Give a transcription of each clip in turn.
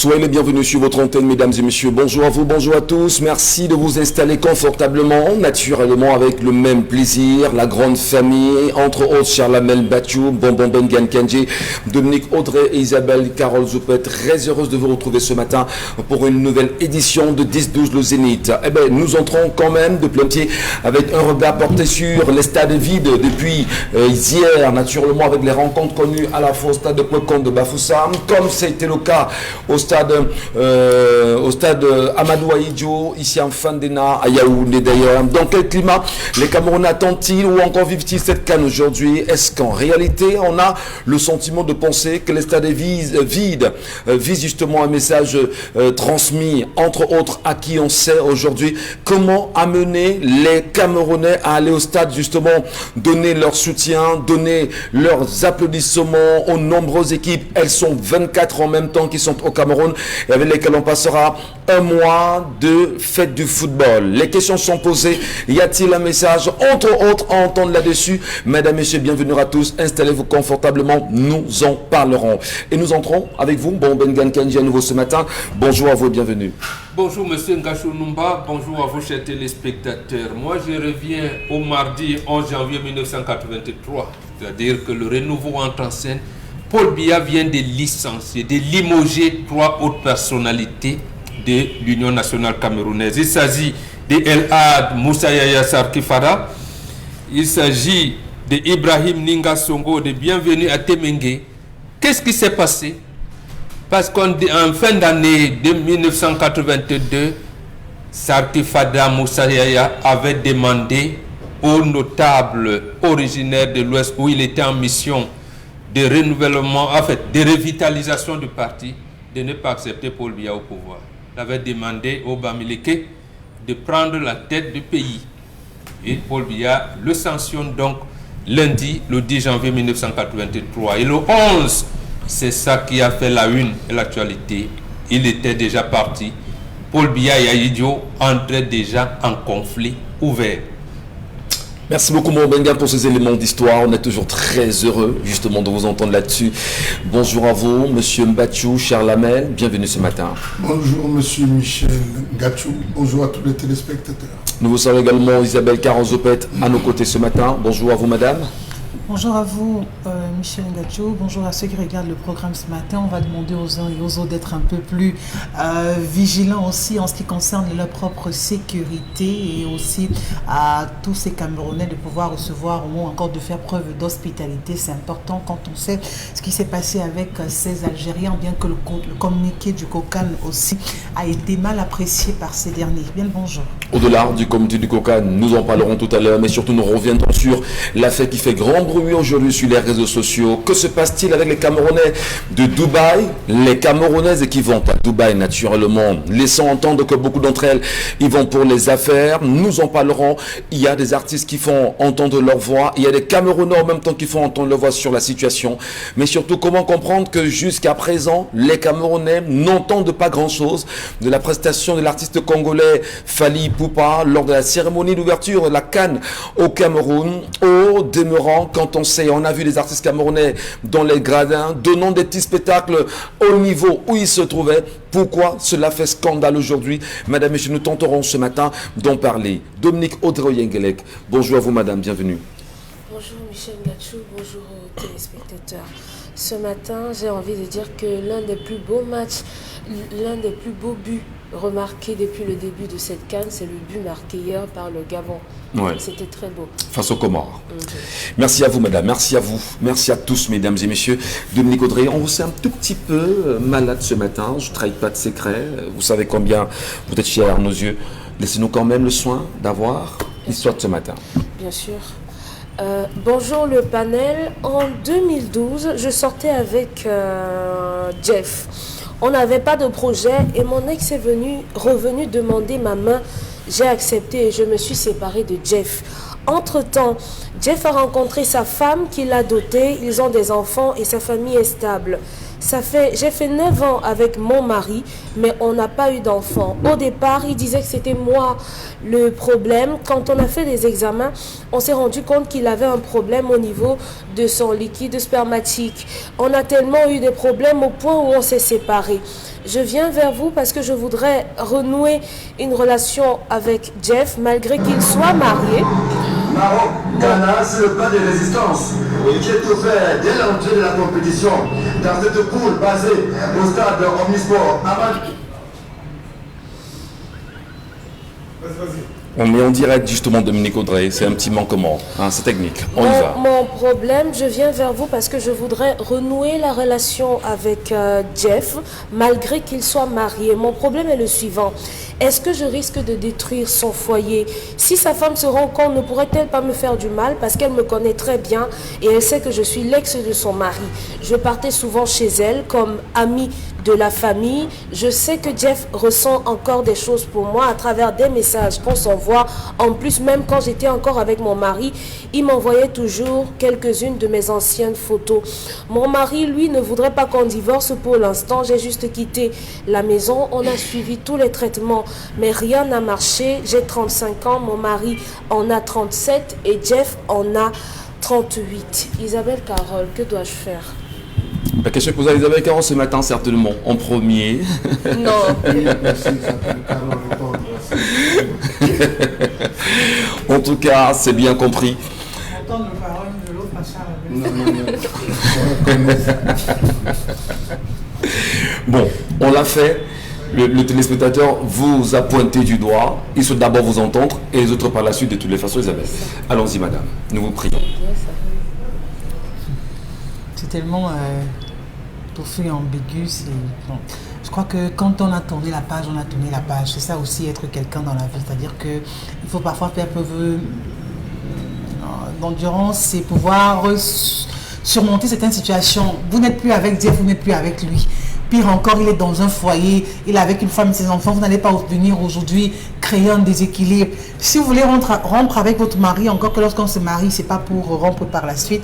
Soyez les bienvenus sur votre antenne, mesdames et messieurs. Bonjour à vous, bonjour à tous. Merci de vous installer confortablement, naturellement avec le même plaisir. La grande famille, entre autres Charlamel Batchou, Bonbon Bengan Kenji, Dominique Audrey et Isabelle Carole Zoupet. Très heureuse de vous retrouver ce matin pour une nouvelle édition de 10-12 le Zénith. Eh bien, nous entrons quand même de plein pied avec un regard porté sur les stades vides depuis hier, naturellement avec les rencontres connues à la fois au stade de Kwekon de Bafoussam, comme c'était le cas au stade Amadou Ahidjo, ici en Fandena, à Yaoundé d'ailleurs. Dans quel climat les Camerounais attendent-ils ou encore vivent-ils cette canne aujourd'hui? Est-ce qu'en réalité, on a le sentiment de penser que les stades vides visent justement un message transmis, entre autres, à qui on sait aujourd'hui comment amener les Camerounais à aller au stade, justement, donner leur soutien, donner leurs applaudissements aux nombreuses équipes. Elles sont 24 en même temps qui sont au Cameroun et avec lesquels on passera un mois de fête du football. Les questions sont posées. Y a-t-il un message, entre autres, à entendre là-dessus? Mesdames, Messieurs, bienvenue à tous. Installez-vous confortablement. Nous en parlerons. Et nous entrons avec vous. Bon, Bengan Kenji à nouveau ce matin. Bonjour à vous et bienvenue. Bonjour Monsieur Ngachou Numba, bonjour à vous chers téléspectateurs. Moi je reviens au mardi 11 janvier 1983, c'est-à-dire que le renouveau entre en scène. Paul Biya vient de licencier, de limoger 3 autres personnalités de l'Union nationale camerounaise. Il s'agit de El Had Moussa Yaya Sarkifara, il s'agit de Ibrahim Ninga Songo, de Bienvenue à Temengue. Qu'est-ce qui s'est passé? Parce qu'en fin d'année de 1982, Sarkifara Moussa Yaya avait demandé aux notables originaires de l'Ouest où il était en mission de renouvellement, en fait, de revitalisation du parti, de ne pas accepter Paul Biya au pouvoir. Il avait demandé aux Bamileke de prendre la tête du pays. Et Paul Biya le sanctionne donc lundi, le 10 janvier 1983. Et le 11, c'est ça qui a fait la une et l'actualité. Il était déjà parti. Paul Biya et Ahidjo entraient déjà en conflit ouvert. Merci beaucoup mon Benga pour ces éléments d'histoire. On est toujours très heureux justement de vous entendre là-dessus. Bonjour à vous, Monsieur Mbatchou, Charlamel, bienvenue ce matin. Bonjour Monsieur Michel Gachou, bonjour à tous les téléspectateurs. Nous vous saluons également Isabelle Carole-Zoupet à nos côtés ce matin. Bonjour à vous Madame. Bonjour à vous, Michel Ngachou. Bonjour à ceux qui regardent le programme ce matin. On va demander aux uns et aux autres d'être un peu plus vigilants aussi en ce qui concerne leur propre sécurité et aussi à tous ces Camerounais de pouvoir recevoir ou encore de faire preuve d'hospitalité. C'est important quand on sait ce qui s'est passé avec ces Algériens, bien que le communiqué du COCAN aussi a été mal apprécié par ces derniers. Bien le bonjour. Au-delà du comité du COCAN, nous en parlerons tout à l'heure, mais surtout nous reviendrons sur l'affaire qui fait grand bruit aujourd'hui sur les réseaux sociaux. Que se passe-t-il avec les Camerounais de Dubaï? Les Camerounaises qui vont à Dubaï naturellement, laissant entendre que beaucoup d'entre elles y vont pour les affaires. Nous en parlerons. Il y a des artistes qui font entendre leur voix. Il y a des Camerounais en même temps qui font entendre leur voix sur la situation. Mais surtout, comment comprendre que jusqu'à présent, les Camerounais n'entendent pas grand-chose de la prestation de l'artiste congolais Fally Ipupa lors de la cérémonie d'ouverture de la CAN au Cameroun. Au demeurant, quand on sait, on a vu des artistes camerounais dans les gradins donnant des petits spectacles au niveau où ils se trouvaient. Pourquoi cela fait scandale aujourd'hui? Madame et messieurs, nous tenterons ce matin d'en parler. Dominique Audrey Yengelek, bonjour à vous madame, bienvenue. Bonjour Michel Gachou, bonjour aux téléspectateurs. Ce matin, j'ai envie de dire que l'un des plus beaux matchs, l'un des plus beaux buts remarqués depuis le début de cette CAN, c'est le but marqué hier par le Gabon. Ouais. C'était très beau. Face aux Comores. Merci à vous, madame. Merci à vous. Merci à tous, mesdames et messieurs. Dominique Audrey, on vous sent un tout petit peu malade ce matin. Je ne trahis pas de secret. Vous savez combien vous êtes chers à nos yeux. Laissez-nous quand même le soin d'avoir l'histoire de ce matin. Bien sûr. Bonjour le panel. En 2012, je sortais avec Jeff. On n'avait pas de projet et mon ex est revenu demander ma main. J'ai accepté et je me suis séparée de Jeff. Entre-temps, Jeff a rencontré sa femme qui l'a dotée. Ils ont des enfants et sa famille est stable. J'ai fait 9 ans avec mon mari, mais on n'a pas eu d'enfant. Au départ, il disait que c'était moi le problème. Quand on a fait des examens, on s'est rendu compte qu'il avait un problème au niveau de son liquide spermatique. On a tellement eu des problèmes au point où on s'est séparés. Je viens vers vous parce que je voudrais renouer une relation avec Jeff, malgré qu'il soit marié. Maroc, Ghana, c'est le pas de résistance qui est offert dès l'entrée de la compétition dans cette poule basée au stade Omnisport. On est en direct justement, Dominique Audrey, c'est un petit manquement, hein, c'est technique, on y va. Mon problème, je viens vers vous parce que je voudrais renouer la relation avec Jeff, malgré qu'il soit marié. Mon problème est le suivant. Est-ce que je risque de détruire son foyer? Si sa femme se rend compte, ne pourrait-elle pas me faire du mal parce qu'elle me connaît très bien et elle sait que je suis l'ex de son mari? Je partais souvent chez elle comme amie de la famille. Je sais que Jeff ressent encore des choses pour moi à travers des messages qu'on s'envoie. En plus, même quand j'étais encore avec mon mari, il m'envoyait toujours quelques-unes de mes anciennes photos. Mon mari, lui, ne voudrait pas qu'on divorce pour l'instant. J'ai juste quitté la maison. On a suivi tous les traitements, mais rien n'a marché. J'ai 35 ans, mon mari en a 37 et Jeff en a 38. Isabelle Carole, que dois-je faire? La question que vous avez Isabelle Carole ce matin, certainement, en premier. Non. En tout cas, c'est bien compris. Entendre le parole de l'autre Bon, on l'a fait. Le téléspectateur vous a pointé du doigt. Il faut d'abord vous entendre et les autres par la suite de toutes les façons, Isabelle. Allons-y, madame. Nous vous prions. C'est tellement touffé, ambigu. Bon. Je crois que quand on a tourné la page, on a tourné la page. C'est ça aussi, être quelqu'un dans la vie. C'est-à-dire qu'il faut parfois faire preuve d'endurance et pouvoir surmonter certaines situations. Vous n'êtes plus avec Dieu, vous n'êtes plus avec lui. Pire encore, il est dans un foyer, il est avec une femme et ses enfants. Vous n'allez pas venir aujourd'hui créer un déséquilibre. Si vous voulez rompre avec votre mari, encore que lorsqu'on se marie, ce n'est pas pour rompre par la suite,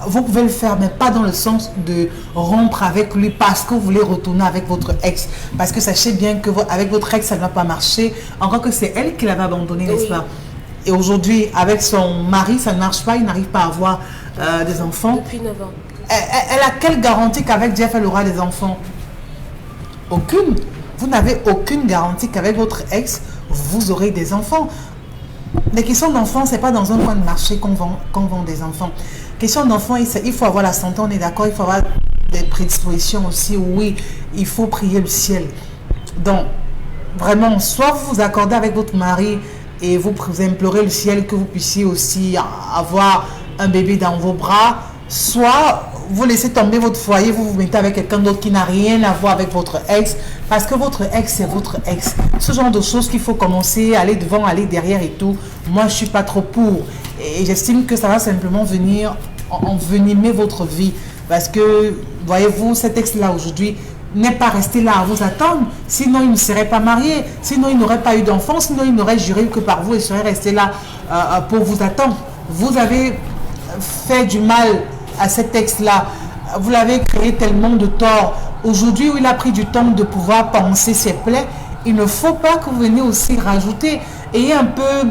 vous pouvez le faire, mais pas dans le sens de rompre avec lui parce que vous voulez retourner avec votre ex. Parce que sachez bien qu'avec votre ex, ça ne va pas marcher. Encore que c'est elle qui l'avait abandonné, n'est-ce pas? Et aujourd'hui, avec son mari, ça ne marche pas, il n'arrive pas à avoir des enfants. Depuis 9 ans. Elle a quelle garantie qu'avec Jeff, elle aura des enfants? Aucune. Vous n'avez aucune garantie qu'avec votre ex, vous aurez des enfants. Les questions d'enfants, ce n'est pas dans un coin de marché qu'on vend des enfants. Question d'enfants, il faut avoir la santé, on est d'accord, il faut avoir des prédispositions aussi. Oui, il faut prier le ciel. Donc, vraiment, soit vous vous accordez avec votre mari et vous implorez le ciel que vous puissiez aussi avoir un bébé dans vos bras, soit vous laissez tomber votre foyer, vous vous mettez avec quelqu'un d'autre qui n'a rien à voir avec votre ex, parce que votre ex, c'est votre ex. Ce genre de choses qu'il faut commencer, aller devant, aller derrière et tout, moi je ne suis pas trop pour. Et j'estime que ça va simplement venir envenimer votre vie. Parce que, voyez-vous, cet ex-là aujourd'hui n'est pas resté là à vous attendre, sinon il ne serait pas marié, sinon il n'aurait pas eu d'enfant, sinon il n'aurait juré que par vous et serait resté là pour vous attendre. Vous avez fait du mal à cet ex-là, vous l'avez créé tellement de tort. Aujourd'hui où il a pris du temps de pouvoir penser ses plaies, il ne faut pas que vous veniez aussi rajouter. Ayez un peu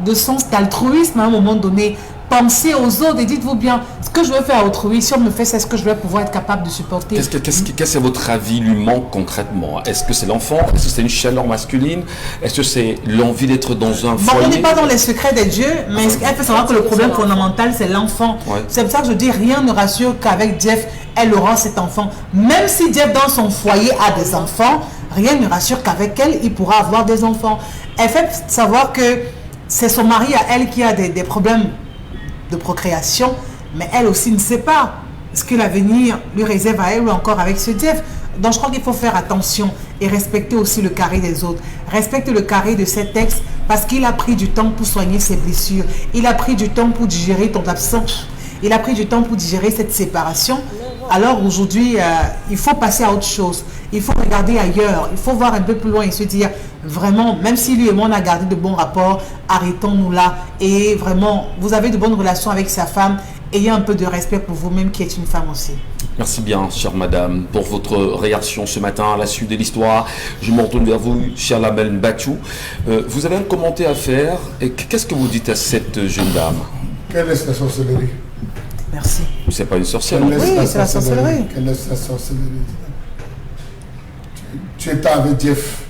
de sens d'altruisme à un moment donné. Pensez aux autres et dites-vous bien, ce que je veux faire à autrui, si on me fait, c'est ce que je vais pouvoir être capable de supporter. Qu'est-ce que votre avis lui manque concrètement? Est-ce que c'est l'enfant? Est-ce que c'est une chaleur masculine? Est-ce que c'est l'envie d'être dans un foyer? On n'est pas dans les secrets des dieux, mais elle peut savoir que le problème fondamental, c'est l'enfant. Ouais. C'est pour ça que je dis, rien ne rassure qu'avec Jeff, elle aura cet enfant. Même si Jeff, dans son foyer, a des enfants, rien ne rassure qu'avec elle, il pourra avoir des enfants. Elle fait savoir que c'est son mari à elle qui a des problèmes de procréation, mais elle aussi ne sait pas ce que l'avenir lui réserve à elle ou encore avec ce Jeff. Donc je crois qu'il faut faire attention et respecter aussi le carré des autres. Respecte le carré de cet ex parce qu'il a pris du temps pour soigner ses blessures. Il a pris du temps pour digérer ton absence. Il a pris du temps pour digérer cette séparation. Alors aujourd'hui, il faut passer à autre chose. Il faut regarder ailleurs. Il faut voir un peu plus loin et se dire, vraiment, même si lui et moi on a gardé de bons rapports, arrêtons-nous là. Et vraiment, vous avez de bonnes relations avec sa femme. Ayez un peu de respect pour vous-même qui êtes une femme aussi. Merci bien, chère madame, pour votre réaction ce matin à la suite de l'histoire. Je me retourne vers vous, chère Lamel Mbachou. Vous avez un commentaire à faire. Et qu'est-ce que vous dites à cette jeune dame? Quelle est la sorcellerie? Merci. C'est pas une sorcière. Quelle est Oui, c'est la sorcellerie. Quelle est la sorcellerie? Tu étais avec Jeff.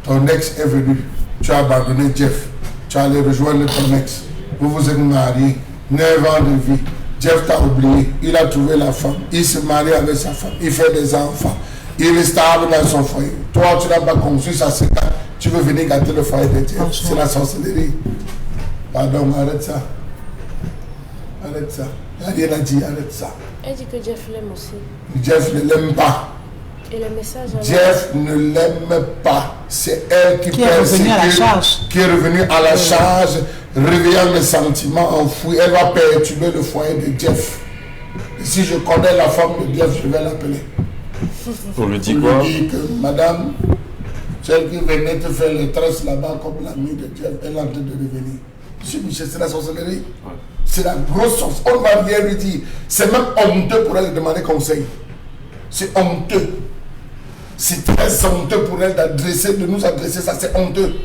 Ton ex est venu. Tu as abandonné Jeff. Tu es allé rejoindre ton ex. Vous vous êtes mariés. 9 ans de vie. Jeff t'a oublié. Il a trouvé la femme. Il se marie avec sa femme. Il fait des enfants. Il est stable dans son foyer. Toi, tu n'as pas conçu ça. Tu veux venir gâter le foyer de Jeff. C'est la sorcellerie. Pardon, arrête ça. Arrête ça. Il n'y a rien à dire, arrête ça. Elle dit que Jeff l'aime aussi. Jeff ne l'aime pas. Et le message alors? Jeff ne l'aime pas. C'est elle qui est revenue à la charge. Qui est revenue à la charge, réveillant les sentiments enfouis. Elle va perturber le foyer de Jeff. Et si je connais la femme de Jeff, je vais l'appeler. On le dit Pour quoi? lui dire que madame, celle qui venait te faire les tresses là-bas comme l'amie de Jeff, elle est en train de revenir. Monsieur Michel, c'est la sorcellerie. Ouais. C'est la grosse sorcellerie. On ne va rien lui dire. C'est même honteux pour elle de demander conseil. C'est honteux. C'est très honteux pour elle de nous adresser ça. C'est honteux.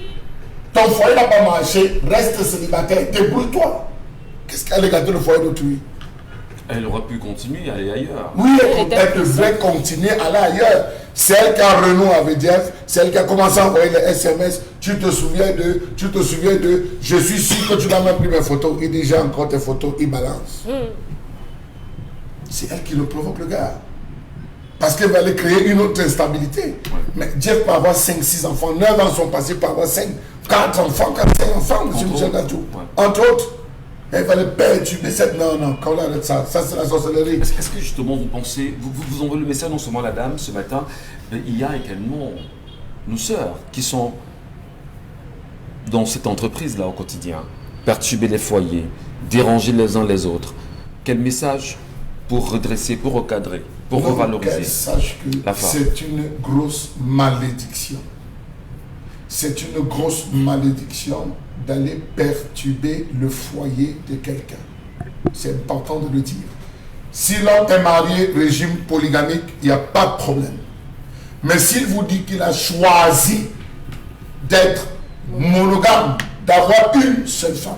Ton foyer n'a pas marché. Reste célibataire. Débrouille-toi. Qu'est-ce qu'elle a gâté le foyer d'autrui? Elle aurait pu continuer à aller ailleurs. Oui, elle devrait continuer à aller ailleurs. C'est elle qui a renoué avec Jeff. C'est elle qui a commencé à envoyer les SMS. Tu te souviens de. Je suis sûr que tu n'as même plus mes photos. Il dit j'ai encore tes photos. Il balance. C'est elle qui le provoque, le gars. Parce qu'elle va aller créer une autre instabilité. Ouais. Mais Jeff peut avoir 5-6 enfants. 9 ans sont passés par avoir 4 enfants, 4-5 enfants, M. Michel Gadjou. Ouais. Entre autres. Elle va le perturber cette... Non, quand on arrête ça, ça c'est la sorcellerie. Est-ce que justement vous pensez, vous envoyez le message non seulement à la dame ce matin, mais il y a également nos sœurs qui sont dans cette entreprise-là au quotidien, perturber les foyers, déranger les uns les autres. Quel message pour redresser, pour recadrer, pour revaloriser? Qu'elle sache que c'est une grosse malédiction. C'est une grosse malédiction d'aller perturber le foyer de quelqu'un. C'est important de le dire. Si l'homme est marié, régime polygamique, il n'y a pas de problème. Mais s'il vous dit qu'il a choisi d'être monogame, d'avoir une seule femme,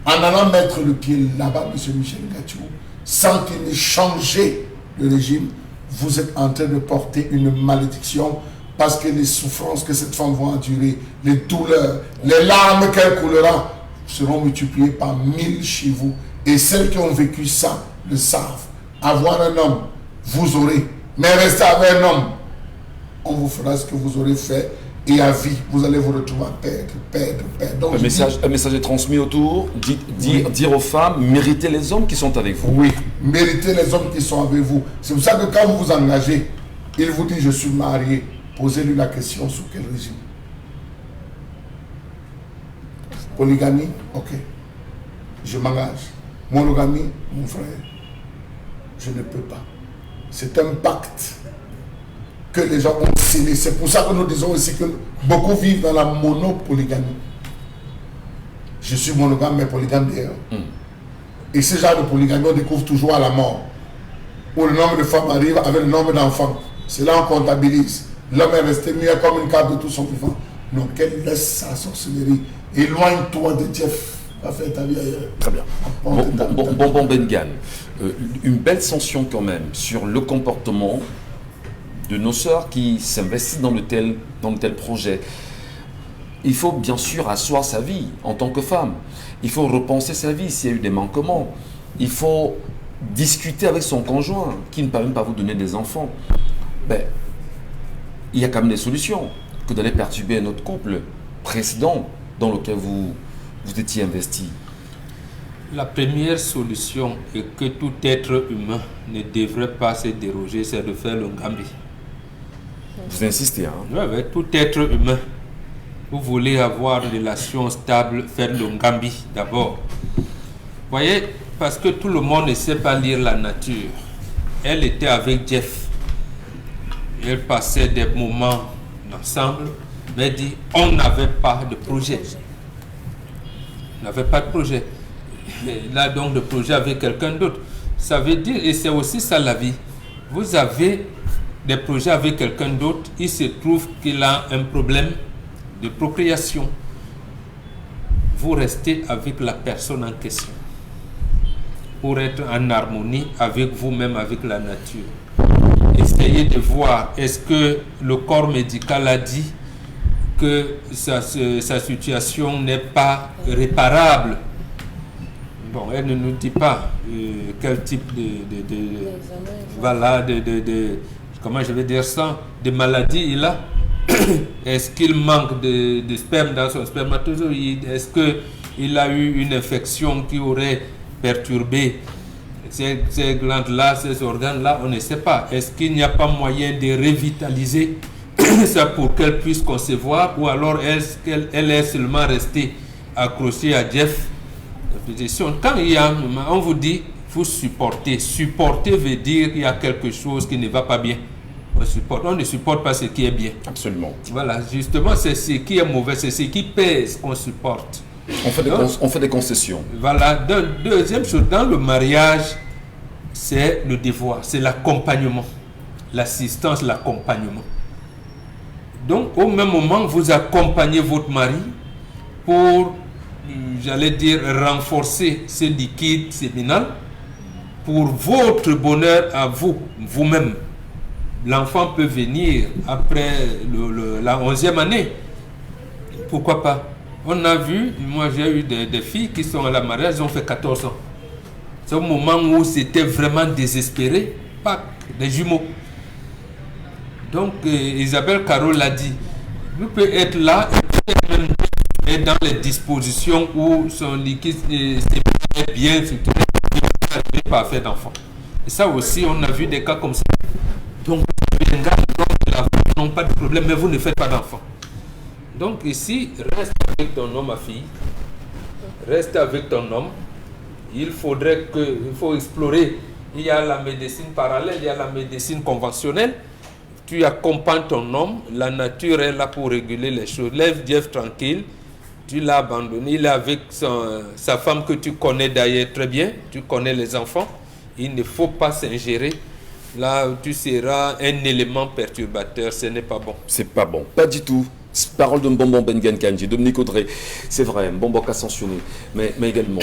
en allant mettre le pied là-bas, M. Michel Gadjou, sans qu'il ait changé le régime, vous êtes en train de porter une malédiction. Parce que les souffrances que cette femme va endurer, les douleurs, les larmes qu'elle coulera seront multipliées par 1000 chez vous. Et celles qui ont vécu ça le savent. Avoir un homme, vous aurez. Mais rester avec un homme, on vous fera ce que vous aurez fait. Et à vie, vous allez vous retrouver à perdre. Donc, un message est transmis autour. Dire aux femmes, méritez les hommes qui sont avec vous. Oui, méritez les hommes qui sont avec vous. C'est pour ça que quand vous vous engagez, il vous dit je suis marié. Posez-lui la question sous quel régime. Polygamie, ok. Je m'engage. Monogamie, mon frère, je ne peux pas. C'est un pacte que les gens ont signé. C'est pour ça que nous disons aussi que beaucoup vivent dans la monopolygamie. Je suis monogame, mais polygame d'ailleurs. Et ce genre de polygamie, on découvre toujours à la mort. Où le nombre de femmes arrive avec le nombre d'enfants. C'est là qu'on comptabilise. L'homme est resté mieux comme une carte de tout son vivant. Donc, elle laisse sa sorcellerie. Éloigne-toi de Jeff. Va faire ta vie ailleurs. Très bien. Bon, Bengan. Une belle sanction quand même sur le comportement de nos sœurs qui s'investissent dans de tels projets. Il faut bien sûr asseoir sa vie en tant que femme. Il faut repenser sa vie s'il y a eu des manquements. Il faut discuter avec son conjoint qui ne peut même pas vous donner des enfants. Il y a quand même des solutions que d'aller perturber un autre couple précédent dans lequel vous étiez investi. La première solution est que tout être humain ne devrait pas se déroger, c'est de faire le Ngambi. Vous insistez, hein? Oui, tout être humain. Vous voulez avoir une relation stable, faites le Ngambi d'abord. Voyez, parce que tout le monde ne sait pas lire la nature. Elle était avec Jeff. Elle passait des moments ensemble, mais dit on n'avait pas de projet. On n'avait pas de projet. Mais là donc de projet avec quelqu'un d'autre. Ça veut dire, et c'est aussi ça la vie. vous avez des projets avec quelqu'un d'autre, il se trouve qu'il a un problème de procréation. Vous restez avec la personne en question pour être en harmonie avec vous-même, avec la nature. Essayez de voir, est-ce que le corps médical a dit que sa situation n'est pas réparable? Bon, elle ne nous dit pas quel type comment je vais dire ça, de maladie il a. Est-ce qu'il manque de sperme dans son spermatozoïde? Est-ce qu'il a eu une infection qui aurait perturbé ces glandes-là, ces organes-là? On ne sait pas. Est-ce qu'il n'y a pas moyen de revitaliser ça pour qu'elle puisse concevoir, ou alors est-ce qu'elle est seulement restée accrochée à Jeff? Quand il y a, on vous dit, vous supportez. Supporter veut dire qu'il y a quelque chose qui ne va pas bien. On ne supporte pas ce qui est bien. Absolument. Voilà, justement, c'est ce qui est mauvais, c'est ce qui pèse qu'on supporte. On fait des concessions. Voilà. Deuxième chose, dans le mariage, c'est le devoir, c'est l'accompagnement. L'assistance, l'accompagnement. Donc, au même moment, vous accompagnez votre mari pour, j'allais dire, renforcer ce liquide séminal pour votre bonheur à vous, vous-même. L'enfant peut venir après la 11e année. Pourquoi pas? On a vu, moi j'ai eu des filles qui sont à la mariage, elles ont fait 14 ans. C'est au moment où c'était vraiment désespéré, pas des jumeaux. Donc Isabelle Caro l'a dit, vous pouvez être là et dans les dispositions où son liquide est bien structuré, il ne peut pas faire d'enfant. Et ça aussi, on a vu des cas comme ça. Donc, les gars n'ont pas de problème, mais vous ne faites pas d'enfant. Donc ici, reste avec ton homme, ma fille. Reste avec ton homme. Il faut explorer. Il y a la médecine parallèle, il y a la médecine conventionnelle. Tu accompagnes ton homme. La nature est là pour réguler les choses. Lève Jeff tranquille. Tu l'as abandonné. Il est avec sa femme que tu connais d'ailleurs très bien. Tu connais les enfants. Il ne faut pas s'ingérer. Là, tu seras un élément perturbateur. Ce n'est pas bon. C'est pas bon. Pas du tout. Parole de Mbombo Bengen Kandji, Dominique Audrey. C'est vrai, Mbombo a sanctionné. Mais également,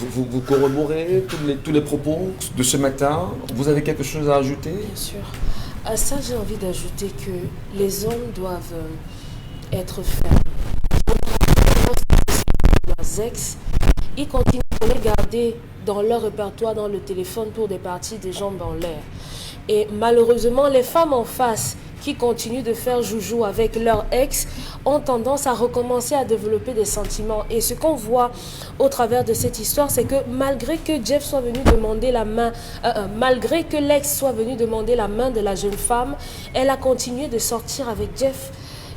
vous corroborez tous les propos de ce matin. Vous avez quelque chose à ajouter? Bien sûr. À ça, j'ai envie d'ajouter que les hommes doivent être fermes. Leurs ex, ils continuent de les garder dans leur répertoire, dans le téléphone pour des parties des jambes en l'air. Et malheureusement, les femmes en face qui continuent de faire joujou avec leur ex ont tendance à recommencer à développer des sentiments. Et ce qu'on voit au travers de cette histoire, c'est que malgré que Jeff soit venu demander la main, malgré que l'ex soit venu demander la main de la jeune femme, elle a continué de sortir avec Jeff.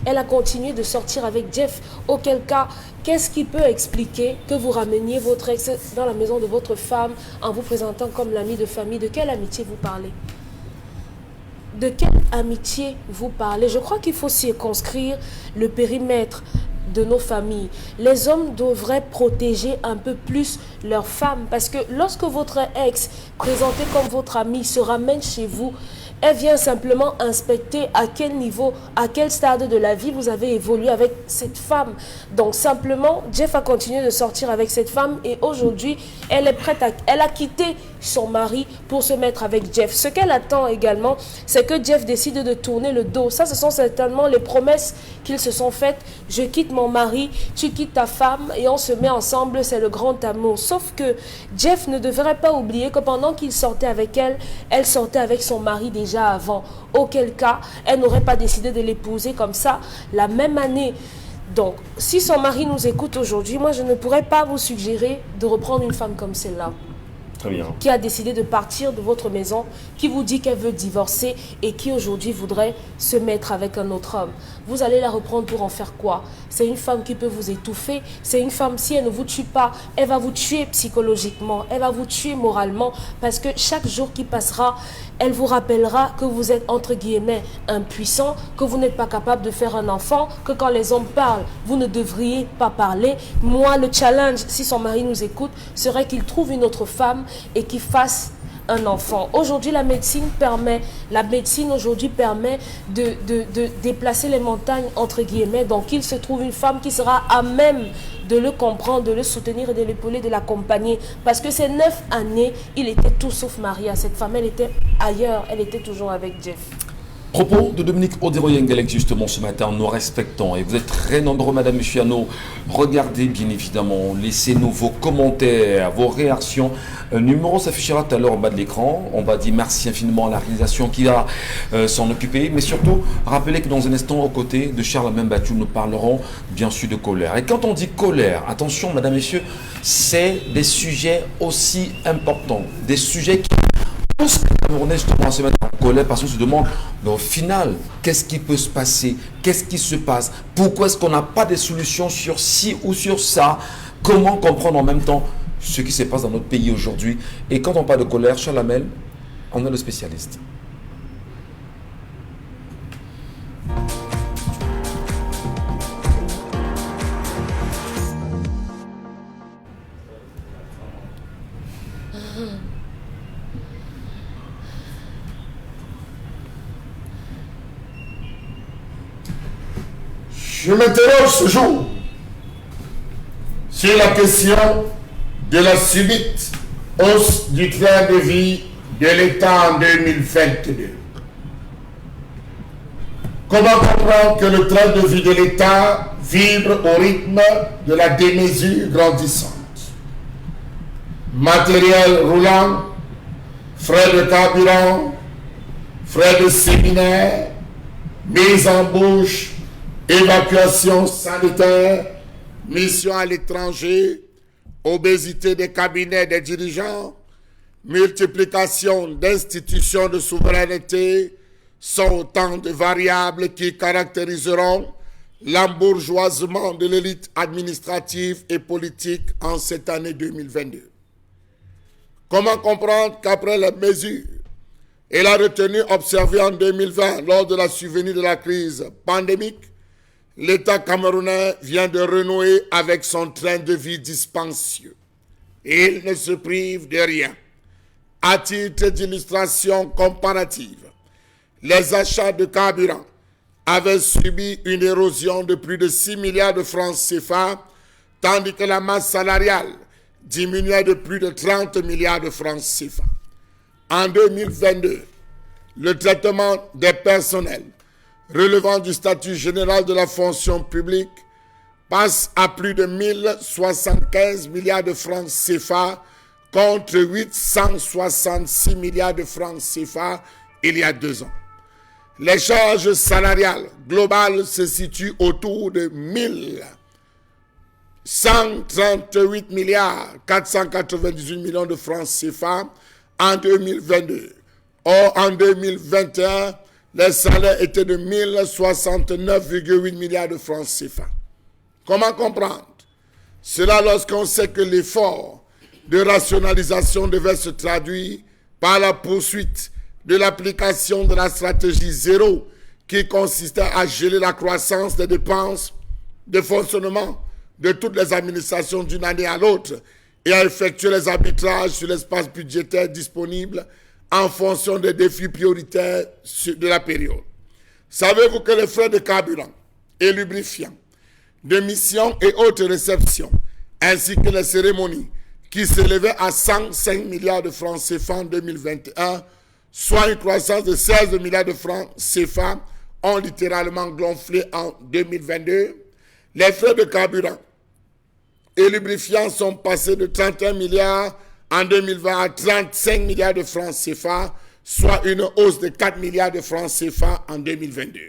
Elle a continué de sortir avec Jeff. Auquel cas, qu'est-ce qui peut expliquer que vous rameniez votre ex dans la maison de votre femme en vous présentant comme l'ami de famille? De quelle amitié vous parlez? De quelle amitié vous parlez? Je crois qu'il faut circonscrire le périmètre de nos familles. Les hommes devraient protéger un peu plus leurs femmes, parce que lorsque votre ex, présenté comme votre ami, se ramène chez vous, elle vient simplement inspecter à quel niveau, à quel stade de la vie vous avez évolué avec cette femme. Donc simplement, Jeff a continué de sortir avec cette femme et aujourd'hui, elle est prête elle a quitté son mari pour se mettre avec Jeff. Ce qu'elle attend également, c'est que Jeff décide de tourner le dos. Ça, ce sont certainement les promesses qu'ils se sont faites. Je quitte mon mari, tu quittes ta femme et on se met ensemble, c'est le grand amour. Sauf que Jeff ne devrait pas oublier que pendant qu'il sortait avec elle, elle sortait avec son mari déjà avant. Auquel cas, elle n'aurait pas décidé de l'épouser comme ça la même année. Donc, si son mari nous écoute aujourd'hui, moi je ne pourrais pas vous suggérer de reprendre une femme comme celle-là. Très bien. Qui a décidé de partir de votre maison, qui vous dit qu'elle veut divorcer et qui aujourd'hui voudrait se mettre avec un autre homme. Vous allez la reprendre pour en faire quoi? C'est une femme qui peut vous étouffer. C'est une femme, si elle ne vous tue pas, elle va vous tuer psychologiquement, elle va vous tuer moralement, parce que chaque jour qui passera, elle vous rappellera que vous êtes entre guillemets impuissant, que vous n'êtes pas capable de faire un enfant, que quand les hommes parlent, vous ne devriez pas parler. Moi, le challenge, si son mari nous écoute, serait qu'il trouve une autre femme et qu'il fasse un enfant. Aujourd'hui, la médecine aujourd'hui permet de déplacer les montagnes, entre guillemets. Donc, il se trouve une femme qui sera à même de le comprendre, de le soutenir et de l'épauler, de l'accompagner. Parce que ces 9 années, il était tout sauf marié à cette femme. Elle était ailleurs, elle était toujours avec Jeff. Propos de Dominique Odero-Yengelek justement ce matin, nous respectons et vous êtes très nombreux madame, monsieur, à nous regarder bien évidemment, laissez-nous vos commentaires, vos réactions. Un numéro s'affichera tout à l'heure en bas de l'écran, on va dire merci infiniment à la réalisation qui va s'en occuper, mais surtout rappelez que dans un instant aux côtés de Charles Membatou nous parlerons bien sûr de colère. Et quand on dit colère, attention madame, messieurs, c'est des sujets aussi importants, des sujets qui poussent les Camerounais justement à se mettre en colère parce qu'on se demande, mais au final, qu'est-ce qui peut se passer? Qu'est-ce qui se passe? Pourquoi est-ce qu'on n'a pas de solutions sur ci ou sur ça? Comment comprendre en même temps ce qui se passe dans notre pays aujourd'hui? Et quand on parle de colère, Charles Hamel, on est le spécialiste. Je m'interroge ce jour sur la question de la subite hausse du train de vie de l'État en 2022. Comment comprendre que le train de vie de l'État vibre au rythme de la démesure grandissante? Matériel roulant, frais de carburant, frais de séminaire, mise en bouche, évacuation sanitaire, mission à l'étranger, obésité des cabinets des dirigeants, multiplication d'institutions de souveraineté sont autant de variables qui caractériseront l'embourgeoisement de l'élite administrative et politique en cette année 2022. Comment comprendre qu'après les mesures et la retenue observée en 2020 lors de la survenue de la crise pandémique, l'État camerounais vient de renouer avec son train de vie dispendieux. Il ne se prive de rien. À titre d'illustration comparative, les achats de carburant avaient subi une érosion de plus de 6 milliards de francs CFA, tandis que la masse salariale diminuait de plus de 30 milliards de francs CFA. En 2022, le traitement des personnels relevant du statut général de la fonction publique passe à plus de 1075 milliards de francs CFA contre 866 milliards de francs CFA il y a 2 ans. Les charges salariales globales se situent autour de 1138 milliards 498 millions de francs CFA en 2022. Or, en 2021, les salaires étaient de 1069,8 milliards de francs CFA. Comment comprendre cela lorsqu'on sait que l'effort de rationalisation devait se traduire par la poursuite de l'application de la stratégie zéro qui consistait à geler la croissance des dépenses de fonctionnement de toutes les administrations d'une année à l'autre et à effectuer les arbitrages sur l'espace budgétaire disponible en fonction des défis prioritaires de la période. Savez-vous que les frais de carburant et lubrifiants, de mission et autres réceptions, ainsi que les cérémonies, qui s'élevaient à 105 milliards de francs CFA en 2021, soit une croissance de 16 milliards de francs CFA, ont littéralement gonflé en 2022. Les frais de carburant et lubrifiants sont passés de 31 milliards en 2020 à 35 milliards de francs CFA, soit une hausse de 4 milliards de francs CFA en 2022.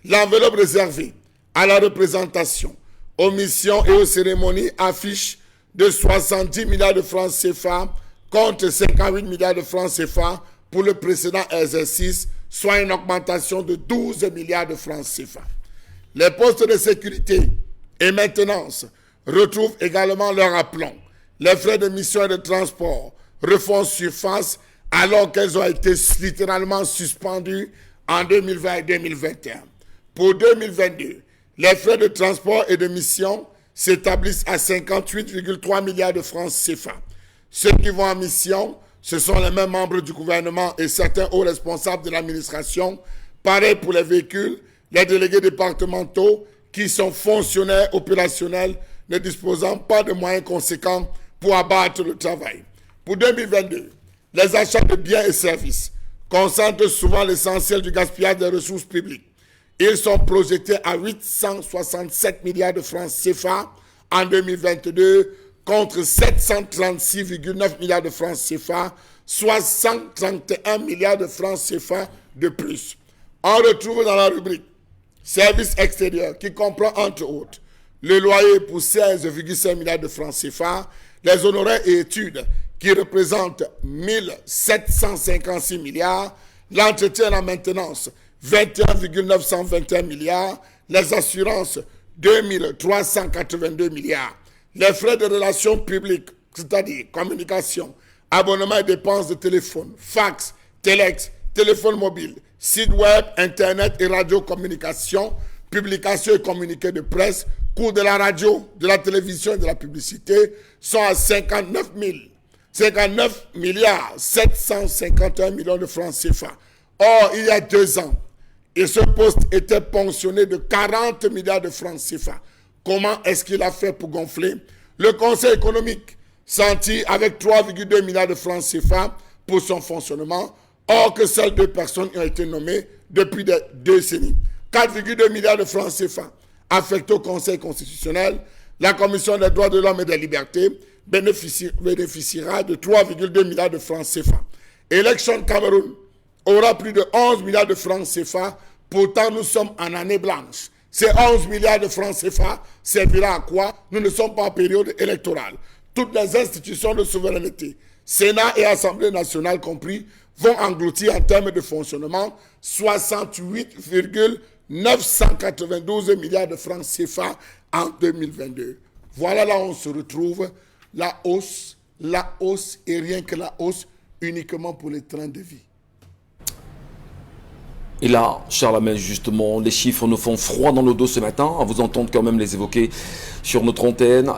L'enveloppe réservée à la représentation, aux missions et aux cérémonies affiche de 70 milliards de francs CFA contre 58 milliards de francs CFA pour le précédent exercice, soit une augmentation de 12 milliards de francs CFA. Les postes de sécurité et maintenance retrouvent également leur aplomb. Les frais de mission et de transport refont surface alors qu'elles ont été littéralement suspendues en 2020 et 2021. Pour 2022, les frais de transport et de mission s'établissent à 58,3 milliards de francs CFA. Ceux qui vont en mission ce sont les mêmes membres du gouvernement et certains hauts responsables de l'administration. Pareil pour les véhicules, les délégués départementaux qui sont fonctionnaires opérationnels ne disposant pas de moyens conséquents pour abattre le travail. Pour 2022, les achats de biens et services concentrent souvent l'essentiel du gaspillage des ressources publiques. Ils sont projetés à 867 milliards de francs CFA en 2022 contre 736,9 milliards de francs CFA, soit 131 milliards de francs CFA de plus. On retrouve dans la rubrique services extérieurs qui comprend entre autres le loyer pour 16,5 milliards de francs CFA, les honoraires et études qui représentent 1756 milliards, l'entretien et la maintenance 21,921 milliards, les assurances 2382 milliards, les frais de relations publiques, c'est-à-dire communication, abonnement et dépenses de téléphone, fax, téléx, téléphone mobile, site web, internet et radiocommunication, publication et communiqué de presse, coût de la radio, de la télévision et de la publicité sont à 59 milliards 751 millions de francs CFA. Or, il y a 2 ans, et ce poste était ponctionné de 40 milliards de francs CFA. Comment est-ce qu'il a fait pour gonfler? Le Conseil économique senti avec 3,2 milliards de francs CFA pour son fonctionnement, or que seules 2 personnes ont été nommées depuis des décennies. 4,2 milliards de francs CFA affectés au Conseil constitutionnel. La Commission des droits de l'homme et des libertés bénéficiera de 3,2 milliards de francs CFA. Election Cameroun aura plus de 11 milliards de francs CFA. Pourtant, nous sommes en année blanche. Ces 11 milliards de francs CFA servira à quoi? Nous ne sommes pas en période électorale. Toutes les institutions de souveraineté, Sénat et Assemblée nationale compris, vont engloutir en termes de fonctionnement 68,992 milliards de francs CFA en 2022. Voilà là où on se retrouve. La hausse et rien que la hausse uniquement pour les trains de vie. Et là, Charlemagne, justement, les chiffres nous font froid dans le dos ce matin, à vous entendre quand même les évoquer sur notre antenne.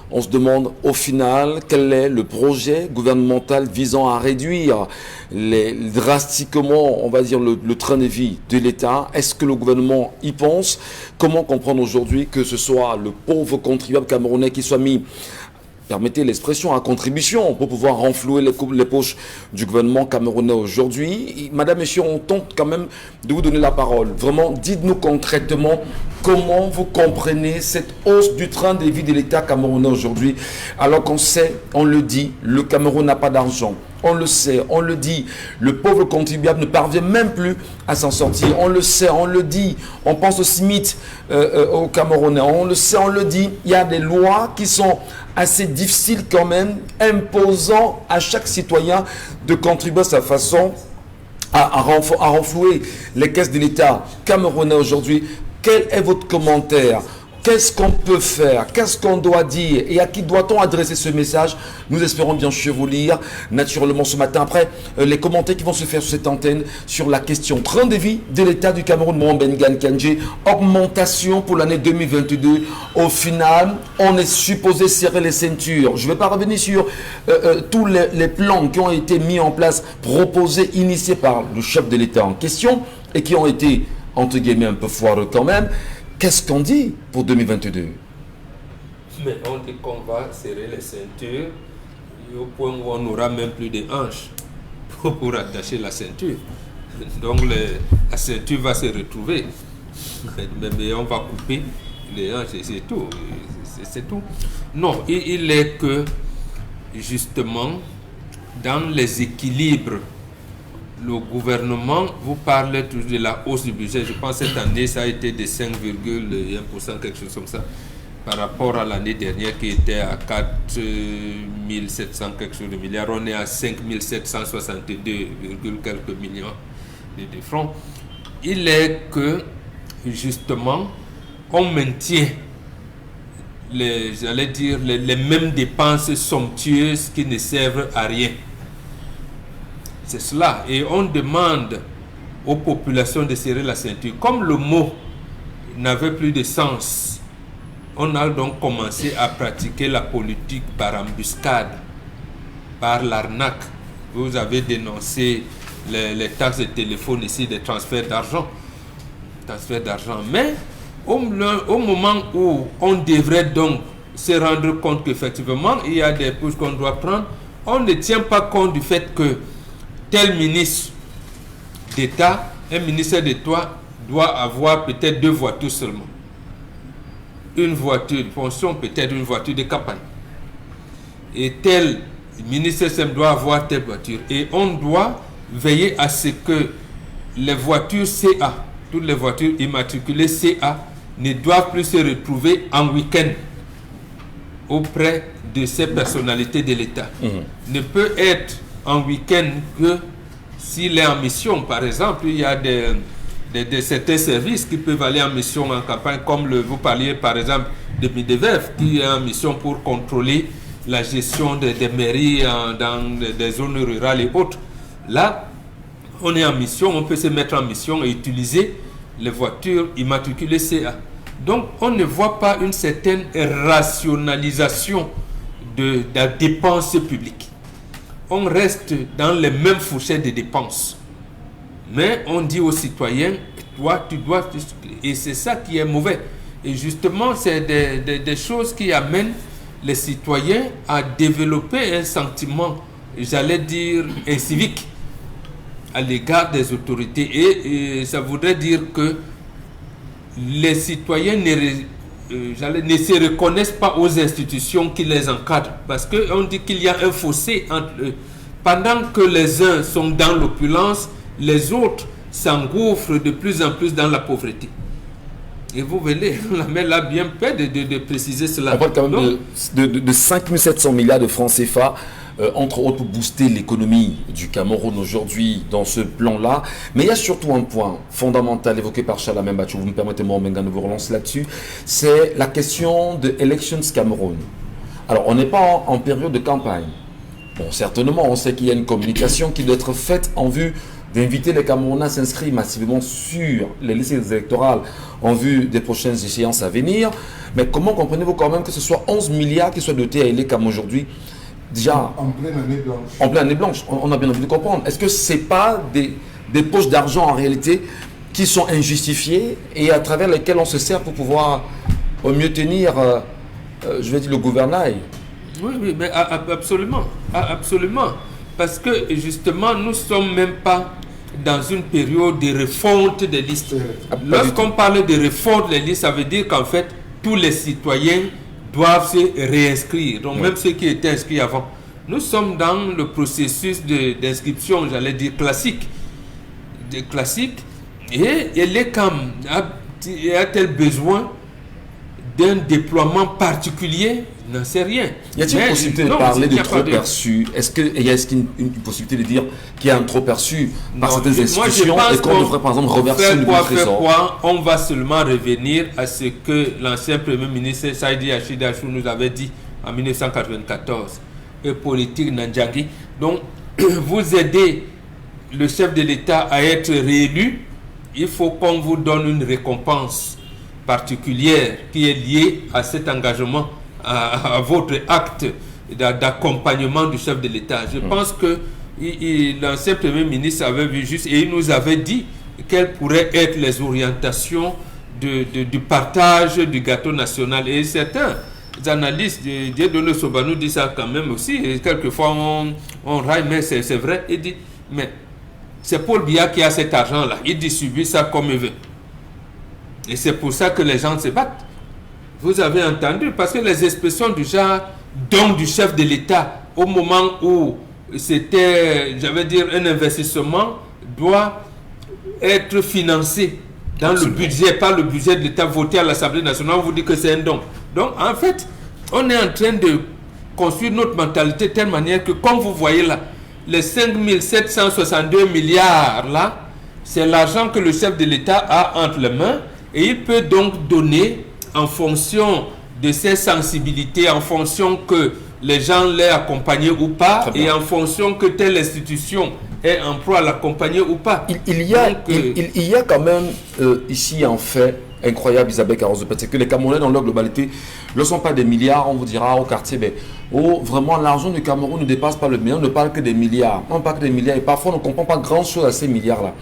On se demande au final quel est le projet gouvernemental visant à réduire drastiquement, on va dire, le train de vie de l'État. Est-ce que le gouvernement y pense? Comment comprendre aujourd'hui que ce soit le pauvre contribuable camerounais qui soit mis, permettez l'expression, à contribution pour pouvoir renflouer les poches du gouvernement camerounais aujourd'hui? Madame, Messieurs, on tente quand même de vous donner la parole. Vraiment, dites-nous concrètement comment vous comprenez cette hausse du train de vie de l'État camerounais aujourd'hui, alors qu'on sait, on le dit, le Cameroun n'a pas d'argent. On le sait, on le dit, le pauvre contribuable ne parvient même plus à s'en sortir. On le sait, on le dit, on pense au SMIC au Camerounais, on le sait, on le dit. Il y a des lois qui sont assez difficiles quand même, imposant à chaque citoyen de contribuer à sa façon à renflouer les caisses de l'État camerounais aujourd'hui. Quel est votre commentaire? Qu'est-ce qu'on peut faire? Qu'est-ce qu'on doit dire? Et à qui doit-on adresser ce message? Nous espérons bien sûr vous lire naturellement ce matin. Après, les commentaires qui vont se faire sur cette antenne sur la question train de vie de l'État du Cameroun, Mouambengan Kandji, augmentation pour l'année 2022. Au final, on est supposé serrer les ceintures. Je ne vais pas revenir sur tous les plans qui ont été mis en place, proposés, initiés par le chef de l'État en question et qui ont été, entre guillemets, un peu foireux quand même. Qu'est-ce qu'on dit pour 2022? Mais on dit qu'on va serrer les ceintures au point où on n'aura même plus de hanches pour attacher la ceinture. Donc la ceinture va se retrouver. Mais on va couper les hanches et c'est tout. C'est tout. Non, il est que justement dans les équilibres, le gouvernement, vous parlez toujours de la hausse du budget. Je pense que cette année, ça a été de 5,1%, quelque chose comme ça, par rapport à l'année dernière qui était à 4 700 quelque chose de milliards. On est à 5 762, quelques millions de francs. Il est que, justement, on maintient les mêmes dépenses somptueuses qui ne servent à rien. C'est cela. Et on demande aux populations de serrer la ceinture. Comme le mot n'avait plus de sens, on a donc commencé à pratiquer la politique par embuscade, par l'arnaque. Vous avez dénoncé les taxes de téléphone ici, des transferts d'argent. Mais au moment où on devrait donc se rendre compte qu'effectivement, il y a des push qu'on doit prendre, on ne tient pas compte du fait que tel ministre d'État, un ministère d'État doit avoir peut-être 2 voitures seulement. Une voiture de fonction, peut-être une voiture de campagne. Et tel ministre doit avoir telle voiture. Et on doit veiller à ce que les voitures CA, toutes les voitures immatriculées CA, ne doivent plus se retrouver en week-end auprès de ces personnalités de l'État. Ne peut être en week-end que s'il est en mission. Par exemple, il y a certains services qui peuvent aller en mission en campagne, comme vous parliez par exemple de Midevef, qui est en mission pour contrôler la gestion des mairies dans des zones rurales et autres. Là, on est en mission, on peut se mettre en mission et utiliser les voitures immatriculées CA. Donc, on ne voit pas une certaine rationalisation de la dépense publique. On reste dans les mêmes fourchettes de dépenses. Mais on dit aux citoyens, toi, tu dois... Et c'est ça qui est mauvais. Et justement, c'est des choses qui amènent les citoyens à développer un sentiment, j'allais dire, civique à l'égard des autorités. Et ça voudrait dire que les citoyens ne se reconnaissent pas aux institutions qui les encadrent. Parce qu'on dit qu'il y a un fossé entre eux. Pendant que les uns sont dans l'opulence, les autres s'engouffrent de plus en plus dans la pauvreté. Et vous venez, la l'a bien fait de préciser cela. On parle quand même de 5 700 milliards de francs CFA, entre autres pour booster l'économie du Cameroun aujourd'hui dans ce plan-là. Mais il y a surtout un point fondamental évoqué par Charles Membachou, vous me permettez, moi, Menga, de vous relancer là-dessus, c'est la question de Elections Cameroun. Alors, on n'est pas en période de campagne. Bon, certainement, on sait qu'il y a une communication qui doit être faite en vue d'inviter les Camerounais à s'inscrire massivement sur les listes électorales en vue des prochaines échéances à venir. Mais comment comprenez-vous quand même que ce soit 11 milliards qui soient dotés à ELECAM aujourd'hui, déjà en pleine année blanche? En pleine année blanche, on a bien envie de comprendre. Est-ce que ce n'est pas des poches d'argent en réalité qui sont injustifiées et à travers lesquelles on se sert pour pouvoir au mieux tenir, je vais dire, le gouvernail? Oui, mais absolument. Absolument. Parce que justement, nous ne sommes même pas dans une période de refonte des listes. Lorsqu'on parle de refonte des listes, ça veut dire qu'en fait, tous les citoyens doivent se réinscrire. Donc, même ceux qui étaient inscrits avant. Nous sommes dans le processus d'inscription, j'allais dire classique. Et l'ECAM a-t-elle besoin d'un déploiement particulier? N'en sait rien. Y a-t-il une possibilité de parler de trop perçu? Est-ce qu'il y a une possibilité de dire qu'il y a un trop perçu par certaines institutions et qu'on devrait par exemple reverser le trésor? On va seulement revenir à ce que l'ancien Premier ministre Saïdi Achid Achou nous avait dit en 1994 et politique Nandjangui. Donc, vous aidez le chef de l'État à être réélu, il faut qu'on vous donne une récompense particulière qui est liée à cet engagement, à votre acte d'accompagnement du chef de l'État. Je pense que l'ancien Premier ministre avait vu juste et il nous avait dit quelles pourraient être les orientations du partage du gâteau national. Et certains analystes, Dieudonné Sobanou dit ça quand même aussi, et quelquefois on raille, mais c'est vrai. Il dit, mais c'est Paul Biya qui a cet argent-là, il distribue ça comme il veut. Et c'est pour ça que les gens se battent. Vous avez entendu, parce que les expressions du genre don du chef de l'État au moment où c'était, j'allais dire, un investissement doit être financé dans le budget, pas le budget de l'État voté à l'Assemblée nationale, on vous dit que c'est un don. Donc en fait, on est en train de construire notre mentalité de telle manière que, comme vous voyez là, les 5 762 milliards là, c'est l'argent que le chef de l'État a entre les mains et il peut donc donner en fonction de ses sensibilités, en fonction que les gens l'aient accompagné ou pas, et en fonction que telle institution ait en proie à l'accompagner ou pas. Il y a quand même ici un fait incroyable, Isabelle Carros, parce que les Camerounais dans leur globalité ne sont pas des milliards, on vous dira au quartier, mais où vraiment l'argent du Cameroun ne dépasse pas le milliard, on ne parle que des milliards. On parle que des milliards et parfois on ne comprend pas grand-chose à ces milliards-là.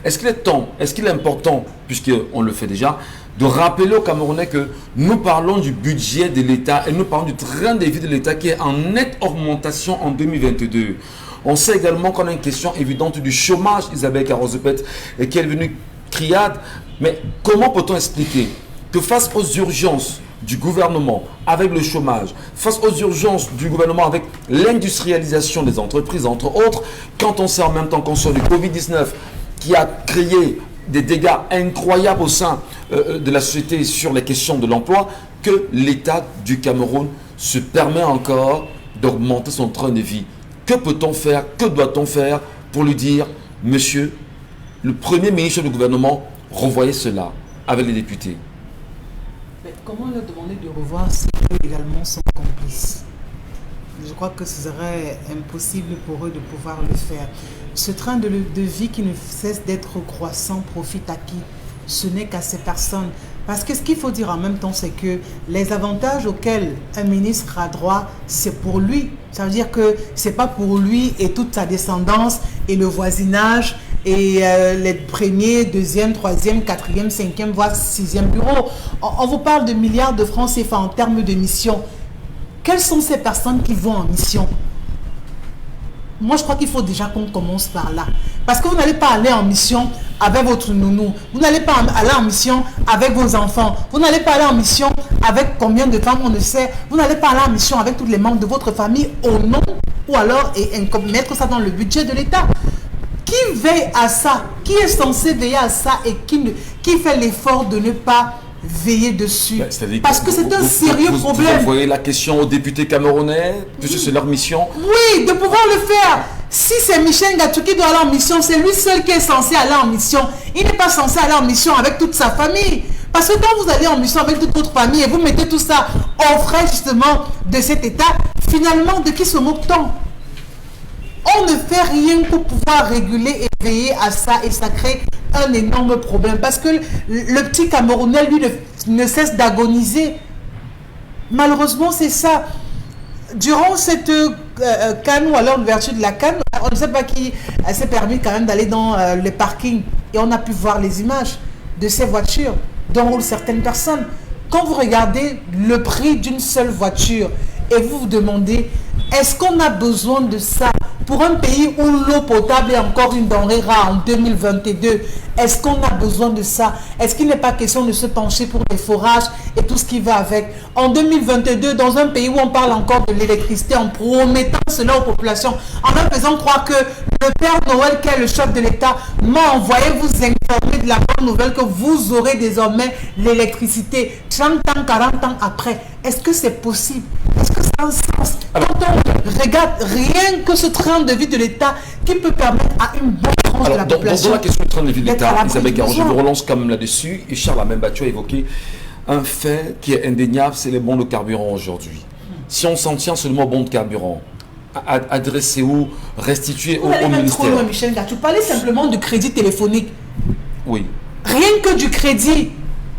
Est-ce qu'il est temps, est-ce qu'il est important, puisqu'on le fait déjà, de rappeler aux Camerounais que nous parlons du budget de l'État et nous parlons du train de vie de l'État qui est en nette augmentation en 2022. On sait également qu'on a une question évidente du chômage, Isabelle Carozepet, et qui est devenue criade. Mais comment peut-on expliquer que face aux urgences du gouvernement avec le chômage, face aux urgences du gouvernement avec l'industrialisation des entreprises, entre autres, quand on sait en même temps qu'on sort du Covid-19 qui a créé des dégâts incroyables au sein de la société sur les questions de l'emploi, que l'État du Cameroun se permet encore d'augmenter son train de vie. Que peut-on faire, que doit-on faire pour lui dire, monsieur, le premier ministre du gouvernement, revoyez cela avec les députés? Mais comment leur demander de revoir si eux également sont complices? Je crois que ce serait impossible pour eux de pouvoir le faire. Ce train de vie qui ne cesse d'être croissant profite à qui? Ce n'est qu'à ces personnes. Parce que ce qu'il faut dire en même temps, c'est que les avantages auxquels un ministre a droit, c'est pour lui. Ça veut dire que ce n'est pas pour lui et toute sa descendance et le voisinage et les premiers, deuxième, troisième, quatrième, cinquième, voire sixième bureau. On vous parle de milliards de francs CFA en termes de mission. Quelles sont ces personnes qui vont en mission? Moi, je crois qu'il faut déjà qu'on commence par là. Parce que vous n'allez pas aller en mission avec votre nounou. Vous n'allez pas aller en mission avec vos enfants. Vous n'allez pas aller en mission avec combien de femmes on ne sait. Vous n'allez pas aller en mission avec tous les membres de votre famille au nom ou alors mettre ça dans le budget de l'État. Qui veille à ça? Qui est censé veiller à ça et qui fait l'effort de ne pas veiller dessus? Parce que c'est un sérieux problème. Vous voyez la question aux députés camerounais, puisque c'est leur mission. Oui, de pouvoir le faire. Si c'est Michel Ngatou qui doit aller en mission, c'est lui seul qui est censé aller en mission. Il n'est pas censé aller en mission avec toute sa famille. Parce que quand vous allez en mission avec toute votre famille et vous mettez tout ça aux frais justement de cet État, finalement, de qui se moque-t-on? On ne fait rien pour pouvoir réguler et veiller à ça et ça crée un énorme problème. Parce que le petit Camerounais, lui, ne cesse d'agoniser. Malheureusement, c'est ça. Durant cette canne ou alors l'ouverture de la canne, on ne sait pas qui s'est permis quand même d'aller dans le parking et on a pu voir les images de ces voitures dont roulent certaines personnes. Quand vous regardez le prix d'une seule voiture et vous vous demandez, est-ce qu'on a besoin de ça pour un pays où l'eau potable est encore une denrée rare en 2022? Est-ce qu'on a besoin de ça? Est-ce qu'il n'est pas question de se pencher pour les forages et tout ce qui va avec? En 2022, dans un pays où on parle encore de l'électricité, en promettant cela aux populations, en leur faisant croire que le Père Noël, qui est le chef de l'État, m'a envoyé vous informer de la bonne nouvelle que vous aurez désormais l'électricité 30 ans, 40 ans après. Est-ce que c'est possible? Est-ce que ça a un sens? Quand on regarde rien que ce train de vie de l'État qui peut permettre à une bonne tranche de la population. Dans la question du train de vie de l'État, Isabelle Caron, je vous relance quand même là-dessus. Et Charles Amemba, tu as évoqué un fait qui est indéniable, c'est les bons de carburant aujourd'hui. Si on s'en tient seulement aux bons de carburant, adressés ou restitués au ministère. Trop loin, Michel, tu parlais simplement du crédit téléphonique. Oui. Rien que du crédit.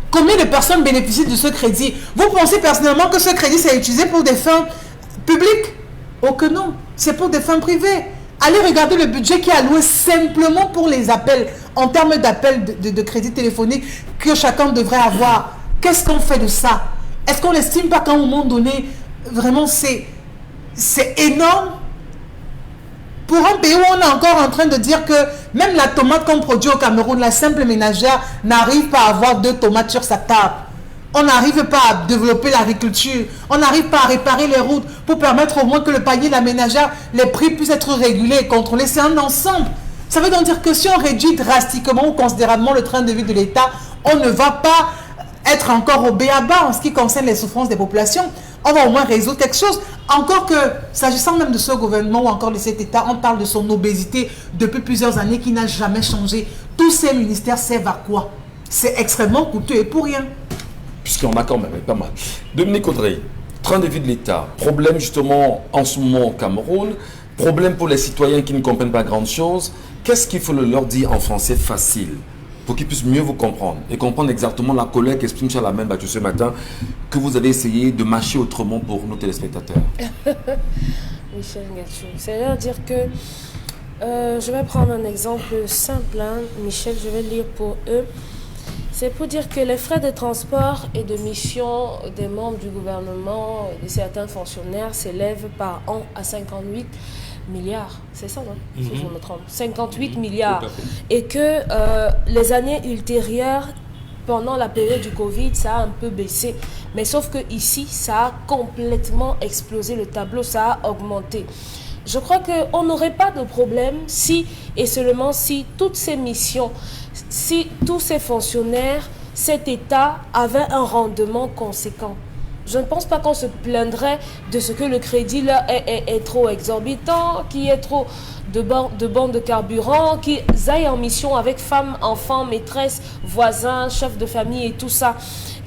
Combien de personnes bénéficient de ce crédit? Vous pensez personnellement que ce crédit c'est utilisé pour des fins publiques? Oh que non, c'est pour des fins privées. Allez regarder le budget qui est alloué simplement pour les appels, en termes d'appels de crédit téléphonique que chacun devrait avoir. Qu'est-ce qu'on fait de ça? Est-ce qu'on n'estime pas qu'à un moment donné, vraiment c'est énorme? Pour un pays où on est encore en train de dire que même la tomate qu'on produit au Cameroun, la simple ménagère n'arrive pas à avoir 2 tomates sur sa table. On n'arrive pas à développer l'agriculture. On n'arrive pas à réparer les routes pour permettre au moins que le panier de la ménagère, les prix puissent être régulés et contrôlés. C'est un ensemble. Ça veut donc dire que si on réduit drastiquement ou considérablement le train de vie de l'État, on ne va pas être encore au b.a.-ba en ce qui concerne les souffrances des populations. On va au moins résoudre quelque chose. Encore que, s'agissant même de ce gouvernement ou encore de cet État, on parle de son obésité depuis plusieurs années qui n'a jamais changé. Tous ces ministères servent à quoi? C'est extrêmement coûteux et pour rien. Puisqu'on a quand même pas mal. Dominique Audrey, train de vie de l'État, problème justement en ce moment au Cameroun, problème pour les citoyens qui ne comprennent pas grand chose. Qu'est-ce qu'il faut leur dire en français facile pour qu'ils puissent mieux vous comprendre et comprendre exactement la colère qu'exprime Charles Lamine Bachou ce matin, que vous avez essayé de mâcher autrement pour nos téléspectateurs. Michel Ngachou, c'est-à-dire que je vais prendre un exemple simple, hein. Michel, je vais lire pour eux. C'est pour dire que les frais de transport et de mission des membres du gouvernement et de certains fonctionnaires s'élèvent par an à 58 milliards. C'est ça, non? Si je me trompe. 58 milliards. Et que les années ultérieures, pendant la période du Covid, ça a un peu baissé. Mais sauf que ici, ça a complètement explosé. Le tableau, ça a augmenté. Je crois qu'on n'aurait pas de problème si, et seulement si, toutes ces missions, si tous ces fonctionnaires, cet État avait un rendement conséquent. Je ne pense pas qu'on se plaindrait de ce que le crédit là est trop exorbitant, qu'il y ait trop de bandes de carburant, qu'ils aillent en mission avec femmes, enfants, maîtresses, voisins, chefs de famille et tout ça.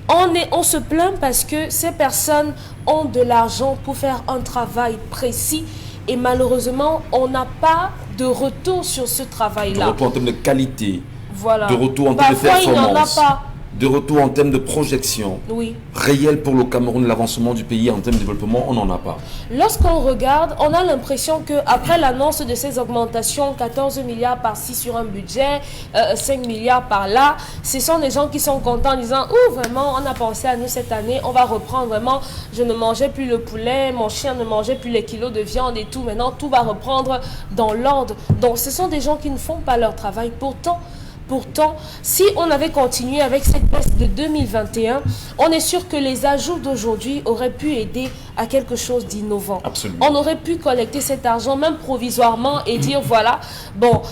On se plaint parce que ces personnes ont de l'argent pour faire un travail précis et malheureusement, on n'a pas de retour sur ce travail-là. De retour en termes de qualité, voilà. De retour en termes de performance. Il n'en a pas. De retour en termes de projection réelle pour le Cameroun, l'avancement du pays en termes de développement, on n'en a pas. Lorsqu'on regarde, on a l'impression qu'après l'annonce de ces augmentations, 14 milliards par-ci sur un budget, 5 milliards par-là, ce sont des gens qui sont contents en disant « Oh, vraiment, on a pensé à nous cette année, on va reprendre vraiment, je ne mangeais plus le poulet, mon chien ne mangeait plus les kilos de viande et tout, maintenant tout va reprendre dans l'ordre. » Donc ce sont des gens qui ne font pas leur travail. Pourtant, si on avait continué avec cette baisse de 2021, on est sûr que les ajouts d'aujourd'hui auraient pu aider à quelque chose d'innovant. On aurait pu collecter cet argent, même provisoirement, et dire, voilà, bon,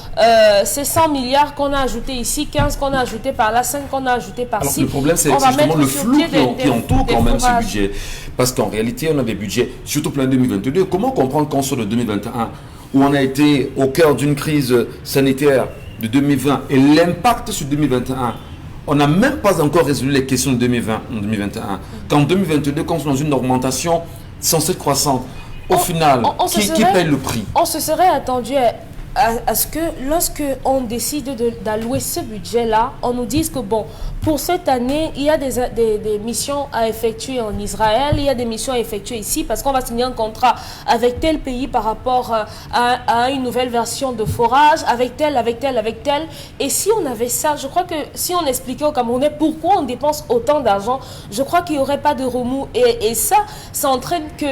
c'est 100 milliards qu'on a ajouté ici, 15 qu'on a ajouté par là, 5 qu'on a ajouté par-ci. Le problème, c'est justement le flou qui entoure quand même ce budget. Parce qu'en réalité, on a des budgets, surtout plein 2022. Comment comprendre qu'on sort de 2021, où on a été au cœur d'une crise sanitaire de 2020 et l'impact sur 2021, on n'a même pas encore résolu les questions de 2021. Qu'en 2022, quand on est dans une augmentation censée croissante, au final, qui paye le prix? On se serait attendu à ce que lorsque on décide d'allouer ce budget-là, on nous dise que bon, pour cette année, il y a des missions à effectuer en Israël, il y a des missions à effectuer ici parce qu'on va signer un contrat avec tel pays par rapport à une nouvelle version de forage, avec tel. Et si on avait ça, je crois que si on expliquait aux Camerounais pourquoi on dépense autant d'argent, je crois qu'il n'y aurait pas de remous. Et ça entraîne que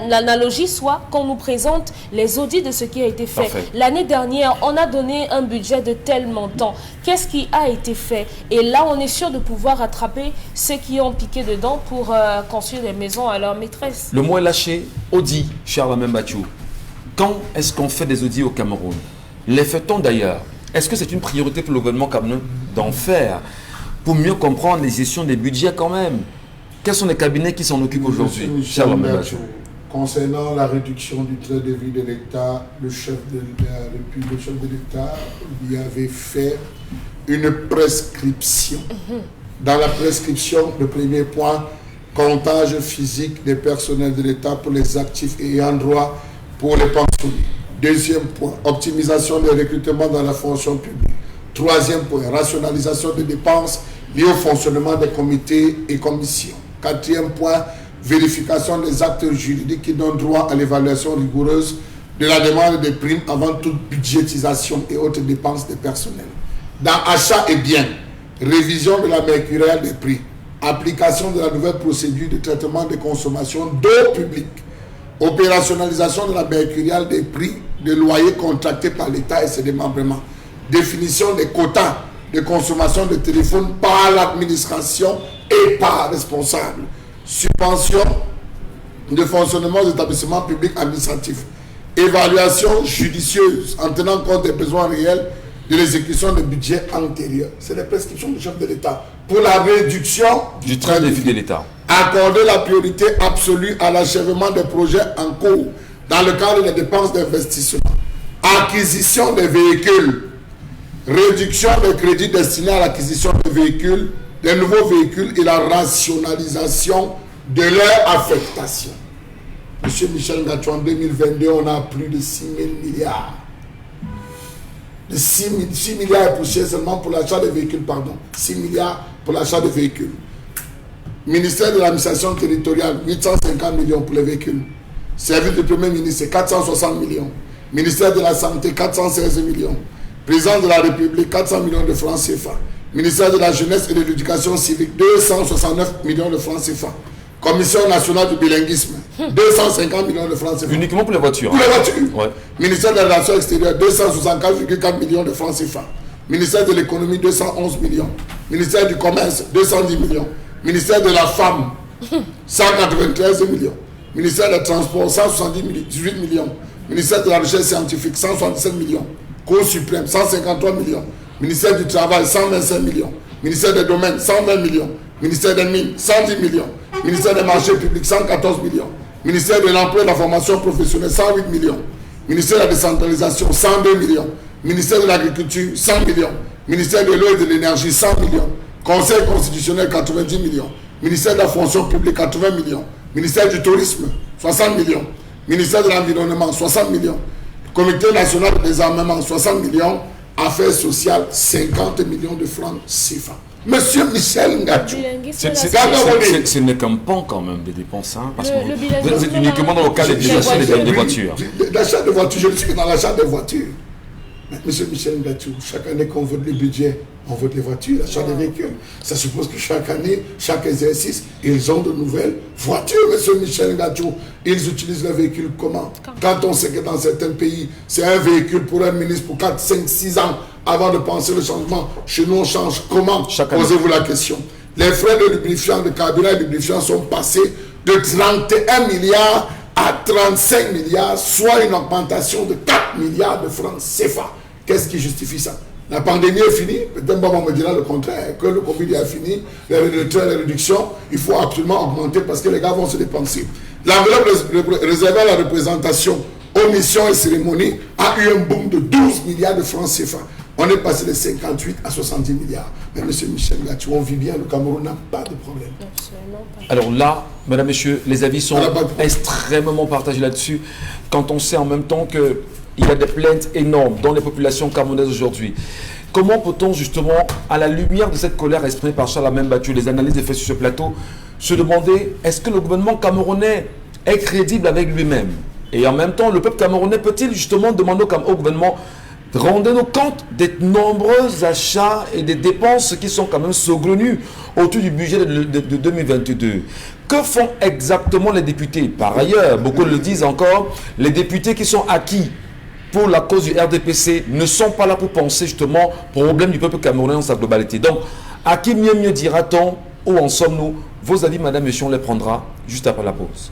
l'analogie soit qu'on nous présente les audits de ce qui a été fait. Parfait. L'année dernière, on a donné un budget de tel montant. Qu'est-ce qui a été fait? Et là, on est sûr de pouvoir rattraper ceux qui ont piqué dedans pour construire des maisons à leur maîtresse. Le mot est lâché. Audit, Charles Lamine Bachou. Quand est-ce qu'on fait des audits au Cameroun? Les fait-on d'ailleurs? Est-ce que c'est une priorité pour le gouvernement camerounais d'en faire pour mieux comprendre les gestions des budgets quand même? Quels sont les cabinets qui s'en occupent aujourd'hui? Charles Lamine Bachou. Concernant la réduction du train de vie de l'État, le chef de l'État lui avait fait une prescription. Dans la prescription, le premier point, comptage physique des personnels de l'État pour les actifs ayant droit pour les pensionnés. Deuxième point, optimisation des recrutements dans la fonction publique. Troisième point, rationalisation des dépenses liées au fonctionnement des comités et commissions. Quatrième point, vérification des actes juridiques qui donnent droit à l'évaluation rigoureuse de la demande des primes avant toute budgétisation et autres dépenses des personnels. Dans achat et biens, révision de la mercuriale des prix, application de la nouvelle procédure de traitement des consommations d'eau publique, opérationnalisation de la mercuriale des prix de loyers contractés par l'État et ses démembrements, définition des quotas de consommation de téléphone par l'administration et par responsable, subvention de fonctionnement des établissements publics administratifs, évaluation judicieuse en tenant compte des besoins réels de l'exécution des budgets antérieurs. C'est les prescriptions du chef de l'État pour la réduction du train de vie de l'État. Accorder la priorité absolue à l'achèvement des projets en cours dans le cadre des dépenses d'investissement. Acquisition des véhicules. Réduction des crédits destinés à l'acquisition de véhicules, des nouveaux véhicules et la rationalisation de leur affectation. Monsieur Michel Ngachou, en 2022, on a plus de 6 000 milliards. de 6 milliards et poussière seulement pour l'achat de véhicules, pardon. 6 milliards pour l'achat de véhicules. Ministère de l'administration territoriale, 850 millions pour les véhicules. Service du Premier ministre, 460 millions. Ministère de la Santé, 416 millions. Président de la République, 400 millions de francs CFA. Ministère de la Jeunesse et de l'Éducation civique, 269 millions de francs CFA. Commission nationale du bilinguisme, 250 millions de francs CFA. Uniquement pour les voitures. Pour les voitures. Ouais. Ministère de la Relations extérieures, 264,4 millions de francs CFA. Ministère de l'économie, 211 millions. Ministère du commerce, 210 millions. Ministère de la femme, 193 millions. Ministère des transports, 178 millions. Ministère de la recherche scientifique, 177 millions. Cour suprême, 153 millions. Ministère du travail, 125 millions. Ministère des domaines, 120 millions. Ministère des mines, 110 millions. Ministère des marchés publics, 114 millions. Ministère de l'emploi et de la formation professionnelle, 108 millions. Ministère de la décentralisation, 102 millions. Ministère de l'agriculture, 100 millions. Ministère de l'eau et de l'énergie, 100 millions. Conseil constitutionnel, 90 millions. Ministère de la fonction publique, 80 millions. Ministère du tourisme, 60 millions. Ministère de l'environnement, 60 millions. Comité national de désarmement, 60 millions. Affaires sociales, 50 millions de francs CFA. Monsieur Michel Ngatou. Ce n'est qu'un pan quand même des dépenses. Hein, parce que vous êtes uniquement dans le cas des achats des voitures. L'achat de voitures, je suis dans l'achat des voitures. Mais monsieur Michel Ngatou, chaque année qu'on vote le budget, on vote les voitures, l'achat des véhicules. Ça suppose que chaque année, chaque exercice, ils ont de nouvelles voitures, monsieur Michel Ngatou. Ils utilisent le véhicule comment? Quand on sait que dans certains pays, c'est un véhicule pour un ministre pour 4, 5, 6 ans avant de penser le changement. Chez nous, on change comment? Posez-vous la question. Les frais de lubrifiant, de carburant et de lubrifiant sont passés de 31 milliards à 35 milliards, soit une augmentation de 4 milliards de francs CFA. Qu'est-ce qui justifie ça? La pandémie est finie, peut-être maman me dira le contraire, que le Covid est fini, les réductions, il faut absolument augmenter parce que les gars vont se dépenser. L'enveloppe réservée à la représentation, aux missions et cérémonies a eu un boom de 12 milliards de francs CFA. On est passé de 58 à 70 milliards. Mais monsieur Michel Ngatou, on vit bien, le Cameroun n'a pas de problème. Absolument pas. Alors là, mesdames, messieurs, les avis sont extrêmement partagés là-dessus. Quand on sait en même temps qu'il y a des plaintes énormes dans les populations camerounaises aujourd'hui. Comment peut-on justement, à la lumière de cette colère exprimée par Charles Mbatu, les analyses faites sur ce plateau, se demander est-ce que le gouvernement camerounais est crédible avec lui-même? Et en même temps, le peuple camerounais peut-il justement demander au gouvernement rendez-nous compte des nombreux achats et des dépenses qui sont quand même saugrenues autour du budget de 2022. Que font exactement les députés? Par ailleurs, beaucoup le disent encore, les députés qui sont acquis pour la cause du RDPC ne sont pas là pour penser justement au problème du peuple camerounais dans sa globalité. Donc, à qui mieux dira-t-on? Où en sommes-nous? Vos avis, madame, monsieur, on les prendra juste après la pause.